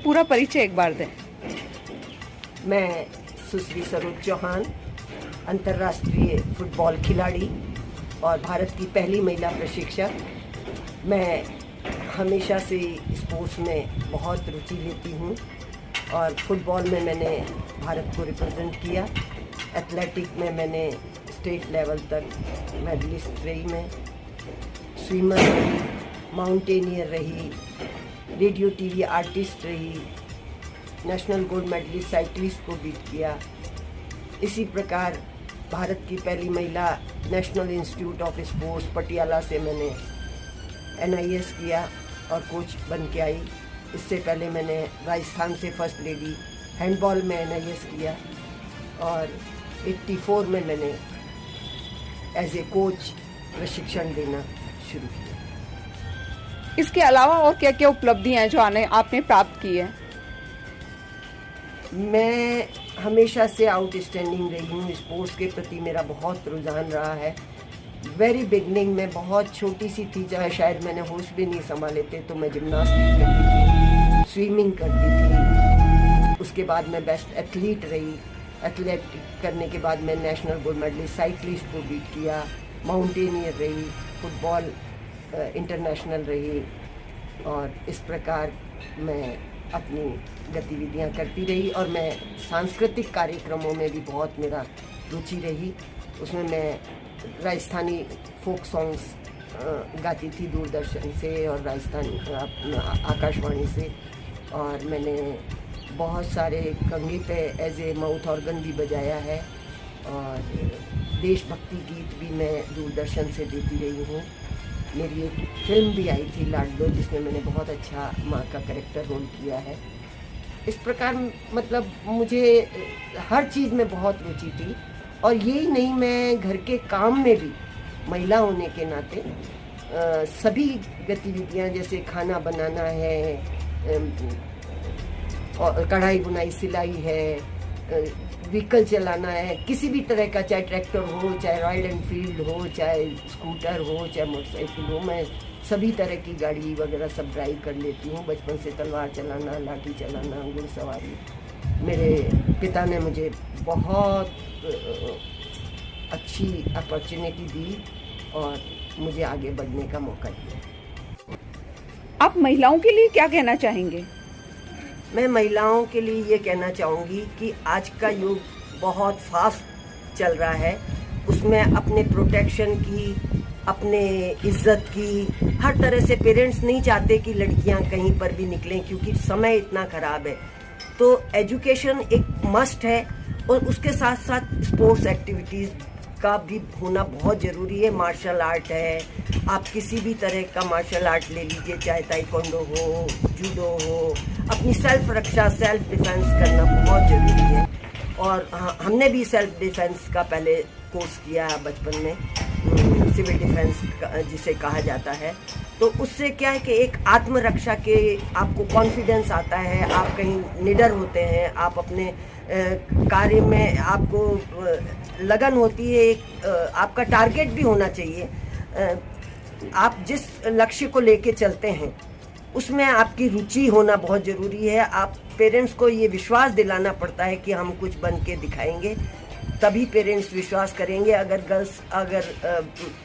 पूरा परिचय एक बार दें। मैं सुश्री सरोज चौहान, अंतर्राष्ट्रीय फुटबॉल खिलाड़ी और भारत की पहली महिला प्रशिक्षक। मैं हमेशा से स्पोर्ट्स में बहुत रुचि लेती हूँ और फुटबॉल में मैंने भारत को रिप्रेजेंट किया। एथलेटिक में मैंने स्टेट लेवल तक मेडलिस्ट रही, मैं स्विमर रही, माउंटेनियर रही, रेडियो टीवी आर्टिस्ट रही, नेशनल गोल्ड मेडलिस्ट साइकिलिस्ट को बीट किया। इसी प्रकार भारत की पहली महिला national institute of sports Patiala से मैंने NIS किया और कोच बन के आई। इससे पहले मैंने राजस्थान से फर्स्ट लेडी हैंडबॉल में NIS किया और 84 में मैंने एज ए कोच प्रशिक्षण देना शुरू किया। इसके अलावा और क्या क्या उपलब्धियां हैं जो आपने प्राप्त की है? मैं हमेशा से आउटस्टैंडिंग रही हूँ। स्पोर्ट्स के प्रति मेरा बहुत रुझान रहा है। वेरी बिगनिंग में बहुत छोटी सी थी, चाहे शायद मैंने होश भी नहीं संभाले थे, तो मैं जिम्नास्टिक करती थी, स्विमिंग करती थी। उसके बाद मैं बेस्ट एथलीट रही। एथलेटिक करने के बाद मैं नेशनल गोल्ड मेडलिस्ट साइकिलिस्ट को बीट किया, माउंटेनियर रही, फुटबॉल इंटरनेशनल रही और इस प्रकार मैं अपनी गतिविधियां करती रही। और मैं सांस्कृतिक कार्यक्रमों में भी बहुत मेरा रुचि रही। उसमें मैं राजस्थानी फोक सॉन्ग्स गाती थी दूरदर्शन से और राजस्थान आकाशवाणी से, और मैंने बहुत सारे कंघी पे एज ए माउथ ऑर्गन भी बजाया है और देशभक्ति गीत भी मैं दूरदर्शन से देती रही हूँ। मेरी एक फिल्म भी आई थी लाडलो, जिसमें मैंने बहुत अच्छा माँ का कैरेक्टर रोल किया है। इस प्रकार मतलब मुझे हर चीज़ में बहुत रुचि थी। और यही नहीं, मैं घर के काम में भी महिला होने के नाते सभी गतिविधियाँ, जैसे खाना बनाना है और कढ़ाई बुनाई सिलाई है, व्हीकल चलाना है, किसी भी तरह का, चाहे ट्रैक्टर हो, चाहे रॉयल एनफील्ड हो, चाहे स्कूटर हो, चाहे मोटरसाइकिल हो, मैं सभी तरह की गाड़ी वगैरह सब ड्राइव कर लेती हूँ। बचपन से तलवार चलाना, लाठी चलाना, घुड़सवारी। मेरे पिता ने मुझे बहुत अच्छी अपॉर्चुनिटी दी और मुझे आगे बढ़ने का मौका दिया। आप महिलाओं के लिए क्या कहना चाहेंगे? मैं महिलाओं के लिए ये कहना चाहूँगी कि आज का युग बहुत फास्ट चल रहा है। उसमें अपने प्रोटेक्शन की, अपने इज्जत की, हर तरह से पेरेंट्स नहीं चाहते कि लड़कियां कहीं पर भी निकलें, क्योंकि समय इतना ख़राब है। तो एजुकेशन एक मस्ट है और उसके साथ साथ स्पोर्ट्स एक्टिविटीज़ का भी होना बहुत ज़रूरी है। मार्शल आर्ट है, आप किसी भी तरह का मार्शल आर्ट ले लीजिए, चाहे ताइक्वांडो हो, जूडो हो। अपनी सेल्फ रक्षा, सेल्फ डिफेंस करना बहुत ज़रूरी है। और हमने भी सेल्फ डिफेंस का पहले कोर्स किया बचपन में, सिविल डिफेंस जिसे कहा जाता है। तो उससे क्या है कि एक आत्मरक्षा के आपको कॉन्फिडेंस आता है, आप कहीं निडर होते हैं, आप अपने कार्य में आपको लगन होती है, एक आपका टारगेट भी होना चाहिए। आप जिस लक्ष्य को लेके चलते हैं उसमें आपकी रुचि होना बहुत ज़रूरी है। आप पेरेंट्स को ये विश्वास दिलाना पड़ता है कि हम कुछ बन के दिखाएंगे, तभी पेरेंट्स विश्वास करेंगे। अगर गर्ल्स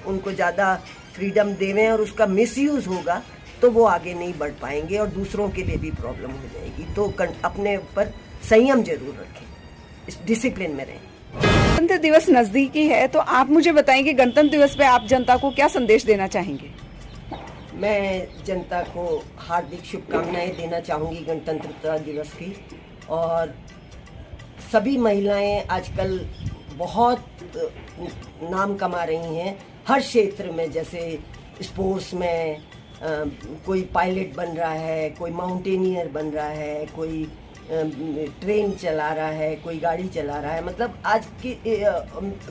उनको ज़्यादा फ्रीडम देवें और उसका मिसयूज़ होगा तो वो आगे नहीं बढ़ पाएंगे और दूसरों के लिए भी प्रॉब्लम हो जाएगी। तो अपने ऊपर संयम जरूर रखें, इस डिसिप्लिन में रहें। गणतंत्र दिवस नजदीकी है, तो आप मुझे बताएंगे गणतंत्र दिवस पे आप जनता को क्या संदेश देना चाहेंगे? मैं जनता को हार्दिक शुभकामनाएं देना चाहूँगी गणतंत्र दिवस की। और सभी महिलाएं आजकल बहुत नाम कमा रही हैं हर क्षेत्र में, जैसे स्पोर्ट्स में कोई पायलट बन रहा है, कोई माउंटेनियर बन रहा है, कोई ट्रेन चला रहा है, कोई गाड़ी चला रहा है। मतलब आज की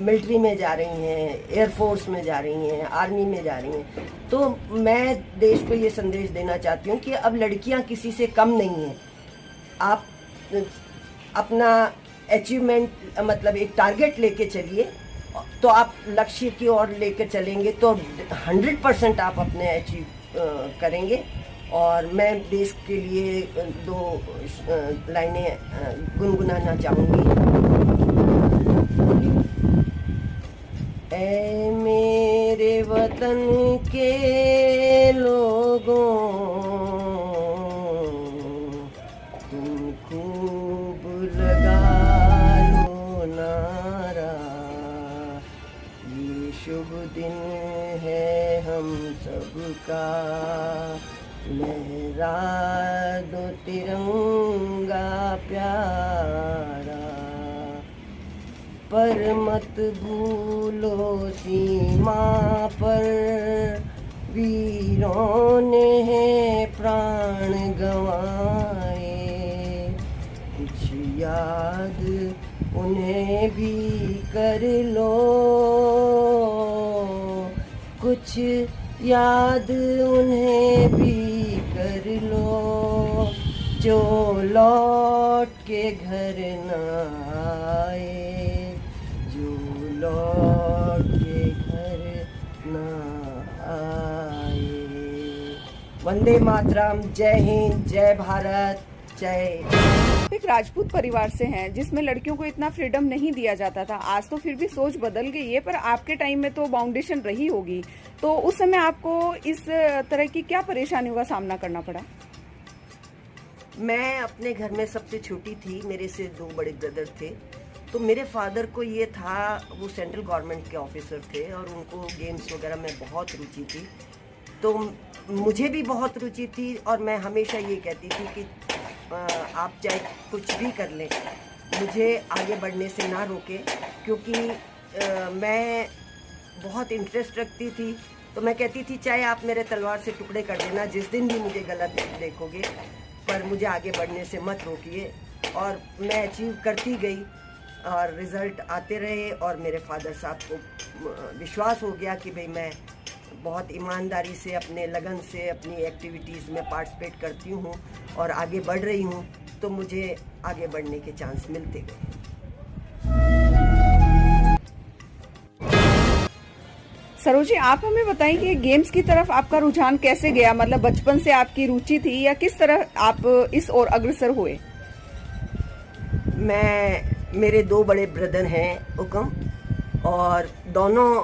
मिलिट्री में जा रही हैं, एयरफोर्स में जा रही हैं, आर्मी में जा रही हैं। तो मैं देश को ये संदेश देना चाहती हूँ कि अब लड़कियाँ किसी से कम नहीं हैं। आप अपना अचीवमेंट मतलब एक टारगेट लेके चलिए, तो आप लक्ष्य की ओर लेकर चलेंगे तो 100% आप अपने अचीव करेंगे। और मैं देश के लिए 2 लाइनें गुनगुनाना चाहूँगी। ऐ मेरे वतन के लोगों, तुम खूब लगा लो नारा, ये शुभ दिन है हम सबका, लहरा दो तिरंगा प्यारा, पर मत भूलो सीमा पर वीरों ने हैं प्राण गंवाए, कुछ याद उन्हें भी कर लो, कुछ याद उन्हें भी कर लो, जो लौट के घर न आए, जो लौट के घर न आए। वंदे मातरम। जय हिंद, जय भारत, जय। एक राजपूत परिवार से हैं जिसमें लड़कियों को इतना फ्रीडम नहीं दिया जाता था। आज तो फिर भी सोच बदल गई है, पर आपके टाइम में तो बाउंडेशन रही होगी, तो उस समय आपको इस तरह की क्या परेशानियों का सामना करना पड़ा? मैं अपने घर में सबसे छोटी थी, मेरे से 2 बड़े ब्रदर थे। तो मेरे फादर को ये था, वो सेंट्रल गवर्नमेंट के ऑफिसर थे और उनको गेम्स वगैरह में बहुत रुचि थी। तो मुझे भी बहुत रुचि थी और मैं हमेशा ये कहती थी कि आप चाहे कुछ भी कर लें, मुझे आगे बढ़ने से ना रोके, क्योंकि मैं बहुत इंटरेस्ट रखती थी। तो मैं कहती थी चाहे आप मेरे तलवार से टुकड़े कर देना जिस दिन भी मुझे गलत देखोगे, पर मुझे आगे बढ़ने से मत रोकिए। और मैं अचीव करती गई और रिज़ल्ट आते रहे और मेरे फादर साहब को विश्वास हो गया कि भाई मैं बहुत ईमानदारी से, अपने लगन से अपनी एक्टिविटीज़ में पार्टिसिपेट करती हूँ और आगे बढ़ रही हूँ, तो मुझे आगे बढ़ने के चांस मिलते गए। सरोजी, आप हमें बताएं कि गेम्स की तरफ आपका रुझान कैसे गया? मतलब बचपन से आपकी रुचि थी या किस तरह आप इस ओर अग्रसर हुए? मेरे 2 बड़े ब्रदर हैं हुक्म, और दोनों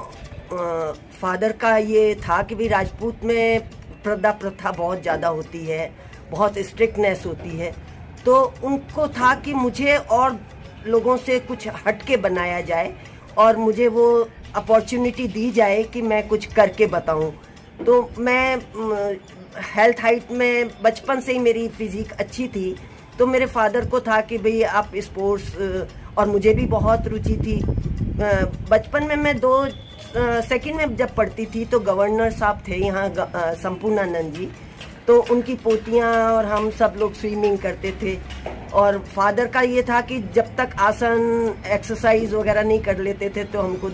फादर का ये था कि भी राजपूत में पर्दा प्रथा बहुत ज़्यादा होती है, बहुत स्ट्रिक्टनेस होती है। तो उनको था कि मुझे और लोगों से कुछ हटके बनाया जाए और मुझे वो अपॉर्चुनिटी दी जाए कि मैं कुछ करके बताऊं। तो मैं हेल्थ हाइट में बचपन से ही मेरी फिजिक अच्छी थी, तो मेरे फादर को था कि भाई आप स्पोर्ट्स, और मुझे भी बहुत रुचि थी। बचपन में मैं 2 सेकंड में जब पढ़ती थी तो गवर्नर साहब थे यहाँ, संपूर्णानंद जी, तो उनकी पोतियाँ और हम सब लोग स्विमिंग करते थे। और फादर का ये था कि जब तक आसन एक्सरसाइज वगैरह नहीं कर लेते थे तो हमको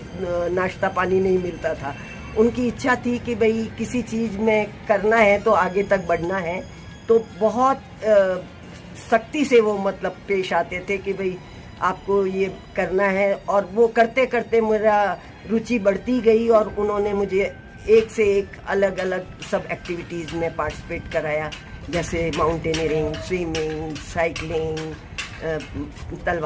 नाश्ता पानी नहीं मिलता था। उनकी इच्छा थी कि भाई किसी चीज़ में करना है तो आगे तक बढ़ना है, तो बहुत सख्ती से वो मतलब पेश आते थे कि भाई आपको ये करना है। और वो करते करते मेरा रुचि बढ़ती गई और उन्होंने मुझे एक से एक अलग अलग सब एक्टिविटीज़ में पार्टिसिपेट कराया, जैसे माउंटेनियरिंग, स्विमिंग, साइकिलिंग, तलवार